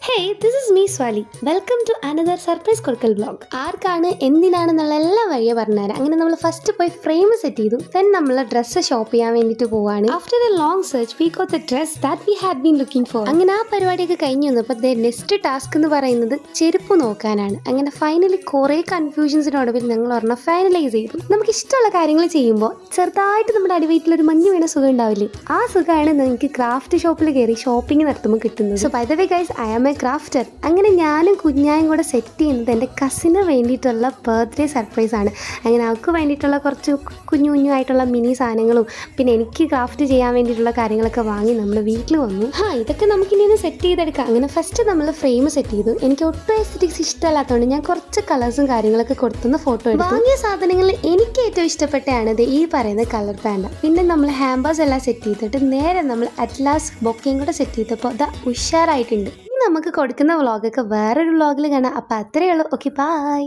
Hey this is me Swali welcome to another surprise കൊടുക്കൽ vlog. ആർക്കാണ് എന്തിനാണെന്നുള്ള എല്ലാ വഴിയെ പറഞ്ഞുതരാം. അങ്ങനെ നമ്മൾ ഫസ്റ്റ് പോയി ഫ്രെയിം സെറ്റ് ചെയ്തു. ദെൻ നമ്മൾ ഡ്രസ്സ് ഷോപ്പ് ചെയ്യാൻ വേണ്ടിയിട്ട് പോവാണ്. After a long search we got the dress that we had been looking for. അങ്ങനെ ആ പരിപാടിയൊക്കെ കഴിഞ്ഞു വന്നപ്പോൾ നെക്സ്റ്റ് ടാസ്ക് എന്ന് പറയുന്നത് ചെരുപ്പ് നോക്കാനാണ്. അങ്ങനെ ഫൈനലി കുറേ കൺഫ്യൂഷൻസിനോടൊപ്പം ഞങ്ങൾ പറഞ്ഞാൽ ഫൈനലൈസ് ചെയ്തു. നമുക്ക് ഇഷ്ടമുള്ള കാര്യങ്ങൾ ചെയ്യുമ്പോൾ ചെറുതായിട്ട് നമ്മുടെ അടിവയറ്റിലൊരു മഞ്ഞ് വീണ സുഖം ഉണ്ടാവില്ലേ, ആ സുഖമാണ് നിങ്ങൾക്ക് ക്രാഫ്റ്റ് ഷോപ്പിൽ കയറി ഷോപ്പിംഗ് നടത്തുമ്പോൾ കിട്ടുന്നത്. So by the way guys, I am a crafter. അങ്ങനെ ഞാനും കുഞ്ഞായും കൂടെ സെറ്റ് ചെയ്യുന്നത് എൻ്റെ കസിന് വേണ്ടിയിട്ടുള്ള ബർത്ത്ഡേ സർപ്രൈസ് ആണ്. അങ്ങനെ അവൾക്ക് വേണ്ടിയിട്ടുള്ള കുറച്ച് കുഞ്ഞു ആയിട്ടുള്ള മിനി സാധനങ്ങളും പിന്നെ എനിക്ക് ക്രാഫ്റ്റ് ചെയ്യാൻ വേണ്ടിയിട്ടുള്ള കാര്യങ്ങളൊക്കെ വാങ്ങി നമ്മൾ വീട്ടിൽ വന്നു. ഇതൊക്കെ നമുക്കിനി ഒന്ന് സെറ്റ് ചെയ്തെടുക്കാം. അങ്ങനെ ഫസ്റ്റ് നമ്മൾ ഫ്രെയിം സെറ്റ് ചെയ്തു. എനിക്ക് ഒട്ടും എസ്തെറ്റിക്സ് ഇഷ്ടമല്ലാത്തതുകൊണ്ട് ഞാൻ കുറച്ച് കളേഴ്സും കാര്യങ്ങളൊക്കെ കൊടുത്തുന്ന ഫോട്ടോ എടുത്തു. വാങ്ങിയ സാധനങ്ങളിൽ എനിക്ക് ഏറ്റവും ഇഷ്ടപ്പെട്ടതാണ് ഈ പറയുന്ന കളർ പാൻഡ. പിന്നെ നമ്മൾ ഹാമ്പേഴ്സ് എല്ലാം സെറ്റ് ചെയ്തിട്ട് നേരെ നമ്മൾ അറ്റ്ലാസ് ബൊക്കയും കൂടെ സെറ്റ് ചെയ്തപ്പോൾ അത് ഉഷാറായിട്ടുണ്ട്. നമുക്ക് കൊടുക്കുന്ന വ്ളോഗൊക്കെ വേറൊരു വ്ളോഗിൽ കാണാം. അപ്പോൾ അത്രയേ ഉള്ളൂ. Okay, by.